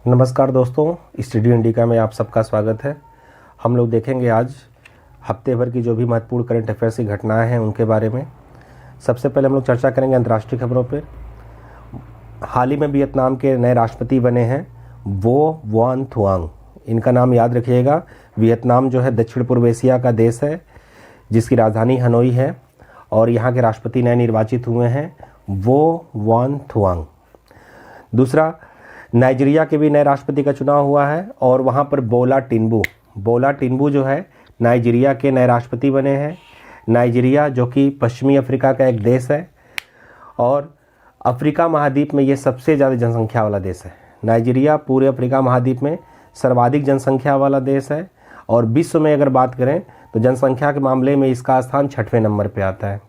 नमस्कार दोस्तों, studio indica में आप सबका स्वागत है। हम लोग देखेंगे आज हफ्ते भर की जो भी महत्वपूर्ण करंट अफेयर्स की घटनाएं हैं उनके बारे में। सबसे पहले हम लोग चर्चा करेंगे अंतर्राष्ट्रीय खबरों पर। हाल ही में वियतनाम के नए राष्ट्रपति बने हैं वो वान थुआंग। इनका नाम याद रखिएगा। वियतनाम जो है दक्षिण पूर्व एशिया का देश है जिसकी राजधानी हनोई है और यहाँ के राष्ट्रपति नए निर्वाचित हुए हैं वो वान थुआंग। दूसरा, नाइजीरिया के भी नए राष्ट्रपति का चुनाव हुआ है और वहाँ पर बोला टिन्बू जो है नाइजीरिया के नए राष्ट्रपति बने हैं। नाइजीरिया जो कि पश्चिमी अफ्रीका का एक देश है और अफ्रीका महाद्वीप में ये सबसे ज़्यादा जनसंख्या वाला देश है। नाइजीरिया पूरे अफ्रीका महाद्वीप में सर्वाधिक जनसंख्या वाला देश है और विश्व में अगर बात करें तो जनसंख्या के मामले में इसका स्थान 6वें नंबर पर आता है।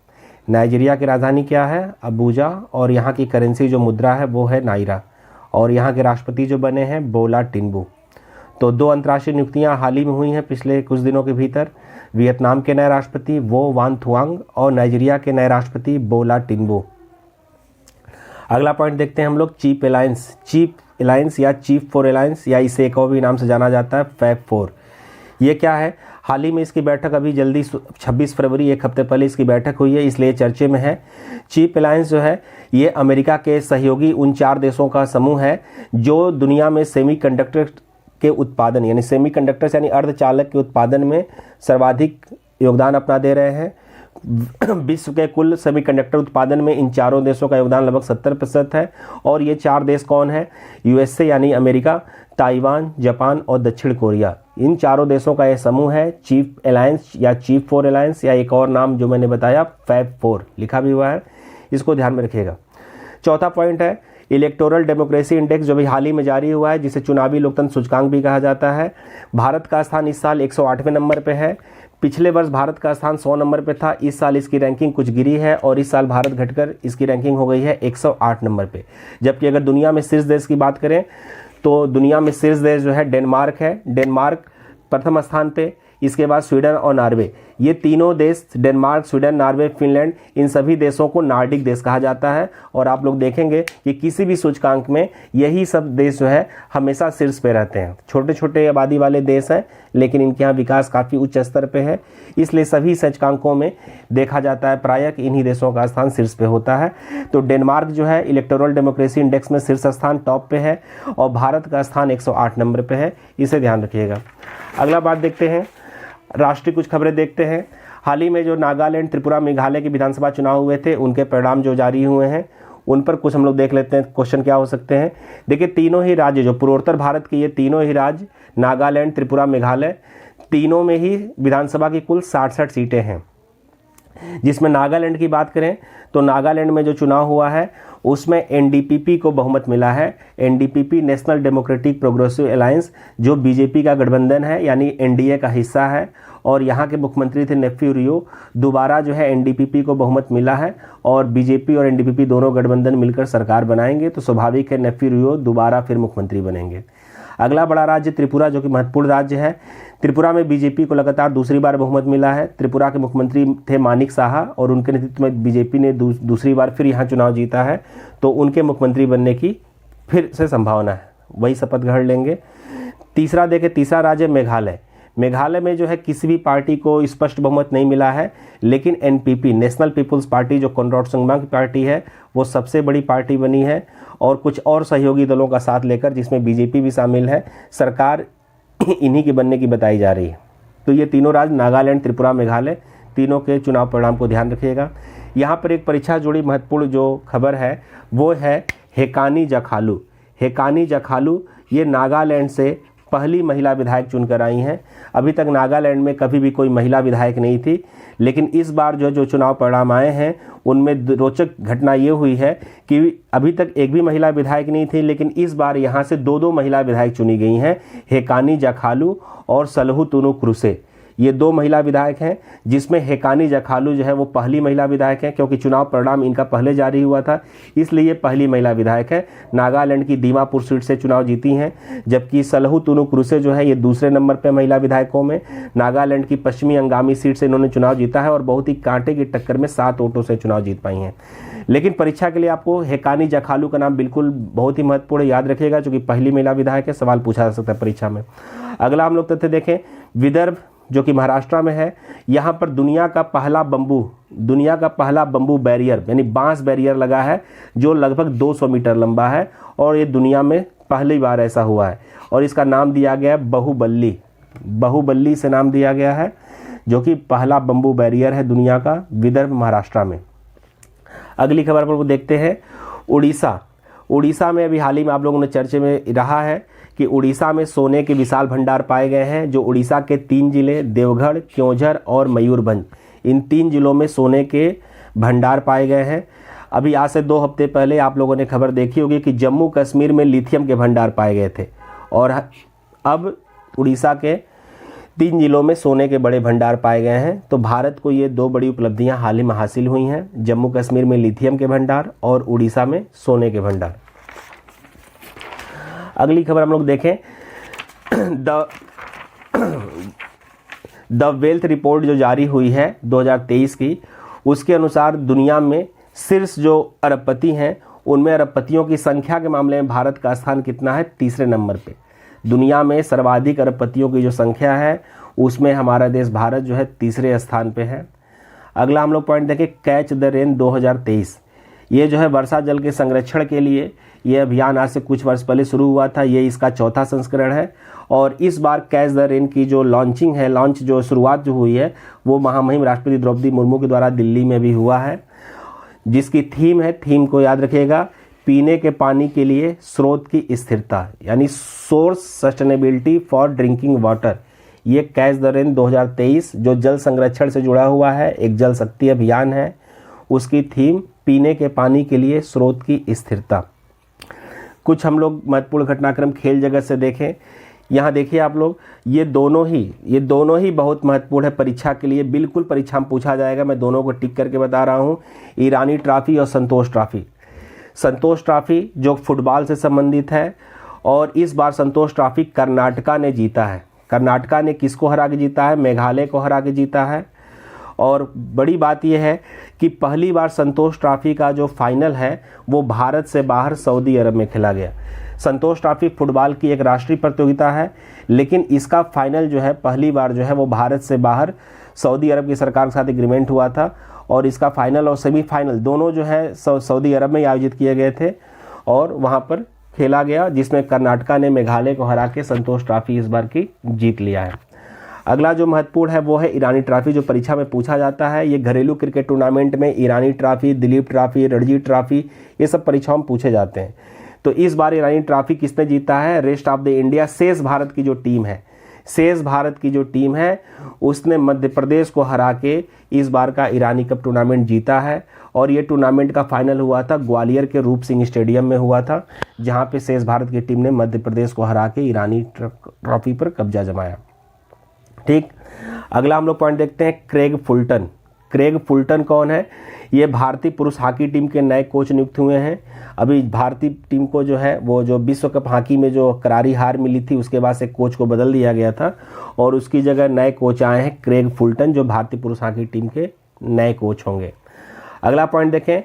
नाइजीरिया की राजधानी क्या है? अबूजा। और यहाँ की करेंसी जो मुद्रा है वो है नाइरा और यहाँ के राष्ट्रपति जो बने हैं बोला टिन्बू। तो दो अंतर्राष्ट्रीय नियुक्तियाँ हाल ही में हुई हैं पिछले कुछ दिनों के भीतर। वियतनाम के नए राष्ट्रपति वो वान थुआंग और नाइजीरिया के नए राष्ट्रपति बोला टिन्बू। अगला पॉइंट देखते हैं हम लोग चीफ अलायंस या चीफ फोर अलायंस या इसे एक और भी नाम से जाना जाता है फैब 4। ये क्या है? हाल ही में इसकी बैठक अभी जल्दी 26 फरवरी एक हफ्ते पहले इसकी बैठक हुई है, इसलिए चर्चे में है। चीफ अलायंस जो है ये अमेरिका के सहयोगी उन 4 देशों का समूह है जो दुनिया में सेमीकंडक्टर के उत्पादन यानी अर्धचालक के उत्पादन में सर्वाधिक योगदान अपना दे रहे हैं। विश्व के कुल सेमीकंडक्टर उत्पादन में इन चारों देशों का योगदान लगभग 70% है। और ये 4 देश कौन है? यूएसए यानी अमेरिका, ताइवान, जापान और दक्षिण कोरिया। इन चारों देशों का यह समूह है चीफ अलायंस या चीफ फोर अलायंस या एक और नाम जो मैंने बताया फैब 4 लिखा भी हुआ है, इसको ध्यान में रखिएगा। चौथा पॉइंट है इलेक्टोरल डेमोक्रेसी इंडेक्स जो भी हाल ही में जारी हुआ है, जिसे चुनावी लोकतंत्र सूचकांक भी कहा जाता है। भारत का स्थान इस साल 108वें नंबर पे है। पिछले वर्ष भारत का स्थान 100 नंबर पे था। इस साल इसकी रैंकिंग कुछ गिरी है और इस साल भारत घटकर इसकी रैंकिंग हो गई है 108 नंबर पे। जबकि अगर दुनिया में शीर्ष देश की बात करें तो दुनिया में शीर्ष देश जो है डेनमार्क है। डेनमार्क प्रथम स्थान पे, इसके बाद स्वीडन और नॉर्वे। ये तीनों देश डेनमार्क, स्वीडन, नॉर्वे, फिनलैंड, इन सभी देशों को नॉर्डिक देश कहा जाता है। और आप लोग देखेंगे कि किसी भी सूचकांक में यही सब देश जो है हमेशा शीर्ष पे रहते हैं। छोटे छोटे आबादी वाले देश हैं लेकिन इनके यहाँ विकास काफ़ी उच्च स्तर पे है, इसलिए सभी सूचकांकों में देखा जाता है प्रायः कि इन्हीं देशों का स्थान शीर्ष पे होता है। तो डेनमार्क जो है इलेक्टोरल डेमोक्रेसी इंडेक्स में शीर्ष स्थान टॉप पे है और भारत का स्थान 108 नंबर पे है, इसे ध्यान रखिएगा। अगला बात देखते हैं, राष्ट्रीय कुछ खबरें देखते हैं। हाल ही में जो नागालैंड, त्रिपुरा, मेघालय के विधानसभा चुनाव हुए थे उनके परिणाम जो जारी हुए हैं उन पर कुछ हम लोग देख लेते हैं। क्वेश्चन क्या हो सकते हैं? देखिए, तीनों ही राज्य जो पूर्वोत्तर भारत के ये तीनों ही राज्य नागालैंड, त्रिपुरा, मेघालय, तीनों में ही विधानसभा की कुल 60 सीटें हैं। जिसमें नागालैंड की बात करें तो नागालैंड में जो चुनाव हुआ है उसमें एनडीपीपी को बहुमत मिला है। NDPP national democratic progressive alliance जो बीजेपी का गठबंधन है यानी एनडीए का हिस्सा है और यहाँ के मुख्यमंत्री थे नेफ्यू रियो। दोबारा जो है एनडीपीपी को बहुमत मिला है और बीजेपी और एनडीपीपी दोनों गठबंधन मिलकर सरकार बनाएंगे तो स्वाभाविक है नेफ्यू रियो दोबारा फिर मुख्यमंत्री बनेंगे। अगला बड़ा राज्य त्रिपुरा जो कि महत्वपूर्ण राज्य है। त्रिपुरा में बीजेपी को लगातार दूसरी बार बहुमत मिला है। त्रिपुरा के मुख्यमंत्री थे मानिक साहा और उनके नेतृत्व में बीजेपी ने दूसरी बार फिर यहाँ चुनाव जीता है तो उनके मुख्यमंत्री बनने की फिर से संभावना है, वही शपथ ग्रहण लेंगे। तीसरा राज्य मेघालय। मेघालय में जो है किसी भी पार्टी को स्पष्ट बहुमत नहीं मिला है लेकिन एनपीपी नेशनल पीपुल्स पार्टी जो कॉनराड संगमा की पार्टी है वो सबसे बड़ी पार्टी बनी है और कुछ और सहयोगी दलों का साथ लेकर जिसमें बीजेपी भी शामिल है सरकार इन्हीं की बनने की बताई जा रही है। तो ये तीनों राज्य नागालैंड, त्रिपुरा, मेघालय, तीनों के चुनाव परिणाम को ध्यान रखिएगा। यहाँ पर एक परीक्षा जुड़ी महत्वपूर्ण जो खबर है वो है हेकानी जाखालू। हेकानी जाखालू ये नागालैंड से पहली महिला विधायक चुनकर आई हैं। अभी तक नागालैंड में कभी भी कोई महिला विधायक नहीं थी लेकिन इस बार जो चुनाव परिणाम आए हैं उनमें रोचक घटना ये हुई है कि अभी तक एक भी महिला विधायक नहीं थी लेकिन इस बार यहाँ से 2 महिला विधायक चुनी गई हैं, हेकानी जाखालू और सलहू तुनु क्रुसे। ये 2 महिला विधायक हैं जिसमें हेकानी जाखालू जो है वो पहली महिला विधायक है क्योंकि चुनाव परिणाम इनका पहले जारी हुआ था इसलिए ये पहली महिला विधायक है। नागालैंड की दीमापुर सीट से चुनाव जीती हैं जबकि सलहू तुनु क्रुसे जो है ये दूसरे नंबर पर महिला विधायकों में। नागालैंड की पश्चिमी अंगामी सीट से इन्होंने चुनाव जीता है और बहुत ही कांटे की टक्कर में 7 वोटों से चुनाव जीत पाई हैं। लेकिन परीक्षा के लिए आपको हेकानी जखालू का नाम बिल्कुल बहुत ही महत्वपूर्ण याद रखिएगा, क्योंकि पहली महिला विधायक है, सवाल पूछा जा सकता है परीक्षा में। अगला हम लोग तथ्य देखें, विदर्भ जो कि महाराष्ट्र में है, यहाँ पर दुनिया का पहला बंबू बैरियर यानी बांस बैरियर लगा है, जो लगभग 200 मीटर लंबा है, और ये दुनिया में पहली बार ऐसा हुआ है, और इसका नाम दिया गया है बाहुबली से नाम दिया गया है, जो कि पहला बंबू बैरियर है दुनिया का, विदर्भ महाराष्ट्र में। अगली खबर पर देखते हैं, उड़ीसा में अभी हाल ही में आप लोगों ने चर्चे में रहा है कि उड़ीसा में सोने के विशाल भंडार पाए गए हैं, जो उड़ीसा के 3 जिले देवगढ़, क्योंझर और मयूरभंज, इन 3 जिलों में सोने के भंडार पाए गए हैं। अभी आज से 2 हफ्ते पहले आप लोगों ने खबर देखी होगी कि जम्मू कश्मीर में लिथियम के भंडार पाए गए थे, और अब उड़ीसा के 3 जिलों में सोने के बड़े भंडार पाए गए हैं। तो भारत को ये 2 बड़ी उपलब्धियां हाल ही में हासिल हुई हैं, जम्मू कश्मीर में लिथियम के भंडार और उड़ीसा में सोने के भंडार। अगली खबर हम लोग देखें, द वेल्थ रिपोर्ट जो जारी हुई है 2023 की, उसके अनुसार दुनिया में शीर्ष जो अरबपति हैं, उनमें अरबपतियों की संख्या के मामले में भारत का स्थान कितना है? 3रे नंबर पे। दुनिया में सर्वाधिक अरबपतियों की जो संख्या है, उसमें हमारा देश भारत जो है 3रे स्थान पे है। अगला हम लोग पॉइंट देखें, कैच द रेन 2023। ये जो है वर्षा जल के संरक्षण के लिए ये अभियान आज से कुछ वर्ष पहले शुरू हुआ था, ये इसका 4था संस्करण है, और इस बार कैच द रेन की जो लॉन्च जो शुरुआत जो हुई है, वो महामहिम राष्ट्रपति द्रौपदी मुर्मू के द्वारा दिल्ली में भी हुआ है, जिसकी थीम को याद रखिएगा, पीने के पानी के लिए स्रोत की स्थिरता, यानी source sustainability for drinking water. ये कैच द रेन 2023 जो जल संरक्षण से जुड़ा हुआ है, एक जल शक्ति अभियान है, उसकी थीम पीने के पानी के लिए स्रोत की स्थिरता। कुछ हम लोग महत्वपूर्ण घटनाक्रम खेल जगत से देखें, यहाँ देखिए आप लोग, ये दोनों ही बहुत महत्वपूर्ण है परीक्षा के लिए, बिल्कुल परीक्षा में पूछा जाएगा, मैं दोनों को टिक करके बता रहा हूँ, ईरानी ट्रॉफी और संतोष ट्रॉफी जो फुटबॉल से संबंधित है, और इस बार संतोष ट्रॉफी कर्नाटका ने जीता है। कर्नाटका ने किसको हरा के जीता है? मेघालय को हरा के जीता है। और बड़ी बात यह है कि पहली बार संतोष ट्रॉफी का जो फाइनल है वो भारत से बाहर सऊदी अरब में खेला गया। संतोष ट्रॉफी फुटबॉल की एक राष्ट्रीय प्रतियोगिता है, लेकिन इसका फाइनल जो है पहली बार जो है वो भारत से बाहर सऊदी अरब की सरकार के साथ एग्रीमेंट हुआ था, और इसका फाइनल और सेमीफाइनल दोनों जो है सऊदी अरब में आयोजित किए गए थे, और वहाँ पर खेला गया, जिसमें कर्नाटका ने मेघालय को हरा के संतोष ट्रॉफी इस बार की जीत लिया है। अगला जो महत्वपूर्ण है वो है ईरानी ट्रॉफी, जो परीक्षा में पूछा जाता है। ये घरेलू क्रिकेट टूर्नामेंट में Irani trophy, Dilip trophy, Ranji trophy, ये सब परीक्षाओं में पूछे जाते हैं। तो इस बार ईरानी ट्रॉफी किसने जीता है? रेस्ट ऑफ द इंडिया, शेष भारत की जो टीम है उसने मध्य प्रदेश को हरा के इस बार का ईरानी कप टूर्नामेंट जीता है, और ये टूर्नामेंट का फाइनल हुआ था ग्वालियर के रूप सिंह स्टेडियम में हुआ था, जहाँ पे शेष भारत की टीम ने मध्य प्रदेश को हरा के ईरानी ट्रॉफी पर कब्जा जमाया। ठीक, अगला हम लोग पॉइंट देखते हैं, क्रेग फुलटन कौन है? ये भारतीय पुरुष हॉकी टीम के नए कोच नियुक्त हुए हैं। अभी भारतीय टीम को जो है वो जो विश्व कप हॉकी में जो करारी हार मिली थी, उसके बाद से कोच को बदल दिया गया था, और उसकी जगह नए कोच आए हैं क्रेग फुलटन, जो भारतीय पुरुष हॉकी टीम के नए कोच होंगे। अगला पॉइंट देखें,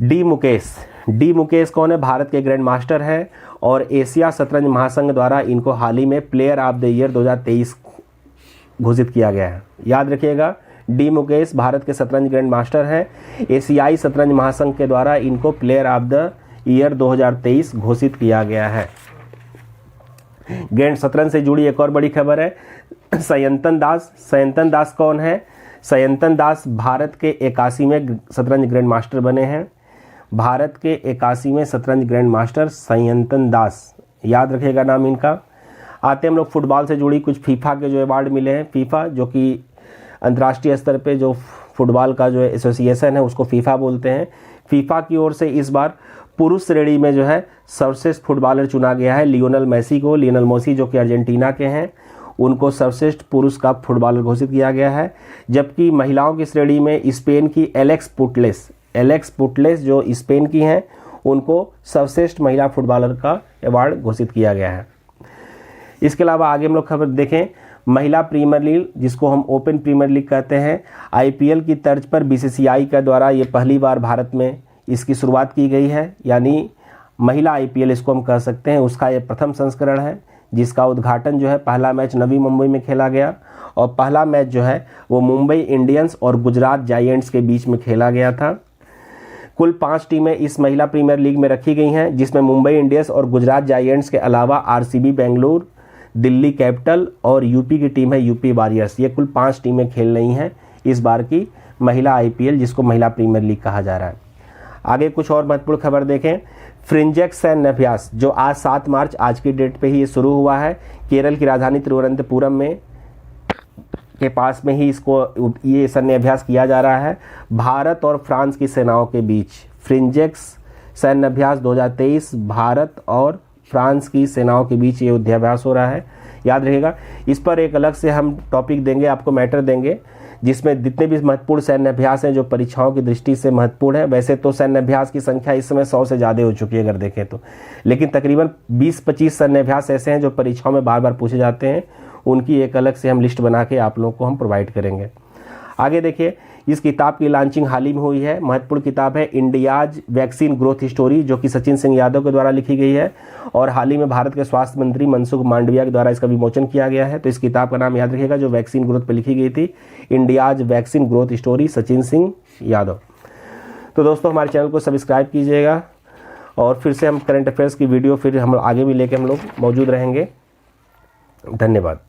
डी मुकेश कौन है? भारत के ग्रैंड मास्टर हैं, और एशिया शतरंज महासंघ द्वारा इनको हाल ही में प्लेयर ऑफ द ईयर 2023 घोषित किया गया है। याद रखिएगा, डी मुकेश भारत के शतरंज ग्रैंड मास्टर हैं, एशियाई शतरंज महासंघ के द्वारा इनको प्लेयर ऑफ द ईयर 2023 घोषित किया गया है। ग्रैंड शतरंज से जुड़ी एक और बड़ी खबर है, सयंतन दास कौन है? सयंतन दास भारत के 81वें शतरंज ग्रैंड मास्टर बने हैं। भारत के 81वें शतरंज ग्रैंड मास्टर सयंतन दास, याद रखिएगा नाम इनका। आते हम लोग फुटबॉल से जुड़ी कुछ फीफा के जो अवार्ड मिले हैं। फीफा जो कि अंतर्राष्ट्रीय स्तर पे जो फुटबॉल का जो एसोसिएशन है उसको फीफा बोलते हैं। फीफा की ओर से इस बार पुरुष श्रेणी में जो है सर्वश्रेष्ठ फुटबॉलर चुना गया है लियोनेल मेसी जो कि अर्जेंटीना के हैं, उनको सर्वश्रेष्ठ पुरुष का फुटबॉलर घोषित किया गया है। जबकि महिलाओं की श्रेणी में स्पेन की एलेक्स पुटलेस जो स्पेन की हैं, उनको सर्वश्रेष्ठ महिला फुटबॉलर का अवार्ड घोषित किया गया है। इसके अलावा आगे हम लोग खबर देखें, महिला प्रीमियर लीग जिसको हम ओपन प्रीमियर लीग कहते हैं, आईपीएल की तर्ज पर बीसीसीआई के द्वारा ये पहली बार भारत में इसकी शुरुआत की गई है, यानी महिला IPL इसको हम कह सकते हैं। उसका ये प्रथम संस्करण है जिसका उद्घाटन जो है पहला मैच नवी मुंबई में खेला गया और पहला मैच जो है वो मुंबई इंडियंस और गुजरात जायंट्स के बीच में खेला गया था। कुल 5 टीमें इस महिला प्रीमियर लीग में रखी गई हैं, जिसमें मुंबई इंडियंस और गुजरात जायंट्स के अलावा RCB बेंगलुरु, दिल्ली कैपिटल और यूपी की टीम है यूपी वॉरियर्स। ये कुल 5 टीमें खेल रही हैं इस बार की महिला IPL, जिसको महिला प्रीमियर लीग कहा जा रहा है। आगे कुछ और महत्वपूर्ण खबर देखें। फ्रिंजेक्स सैन्य अभ्यास जो आज 7 मार्च आज की डेट पे ही ये शुरू हुआ है। केरल की राजधानी तिरुवनंतपुरम में के पास में ही इसको ये सैन्य अभ्यास किया जा रहा है भारत और फ्रांस की सेनाओं के बीच। फ्रिंजेक्स सैन्य अभ्यास 2023 भारत और फ्रांस की सेनाओं के बीच ये युद्धाभ्यास हो रहा है। याद रहेगा, इस पर एक अलग से हम टॉपिक देंगे, आपको मैटर देंगे, जिसमें जितने भी महत्वपूर्ण सैन्य अभ्यास हैं जो परीक्षाओं की दृष्टि से महत्वपूर्ण है। वैसे तो सैन्य अभ्यास की संख्या इस समय 100 से ज़्यादा हो चुकी है अगर देखें तो, लेकिन तकरीबन 20-25 सैन्य अभ्यास ऐसे हैं जो परीक्षाओं में बार बार पूछे जाते हैं। उनकी एक अलग से हम लिस्ट बना के आप लोगों को हम प्रोवाइड करेंगे। आगे देखिए, इस किताब की लॉन्चिंग हाल ही में हुई है। महत्वपूर्ण किताब है इंडियाज वैक्सीन ग्रोथ स्टोरी, जो कि सचिन सिंह यादव के द्वारा लिखी गई है और हाल ही में भारत के स्वास्थ्य मंत्री मनसुख मांडविया के द्वारा इसका विमोचन किया गया है। तो इस किताब का नाम याद रखिएगा, जो वैक्सीन ग्रोथ पर लिखी गई थी, India's vaccine growth story, Sachin Singh Yadav. तो दोस्तों, हमारे चैनल को सब्सक्राइब कीजिएगा और फिर से हम करंट अफेयर्स की वीडियो फिर हम आगे भी लेके हम लोग मौजूद रहेंगे। धन्यवाद।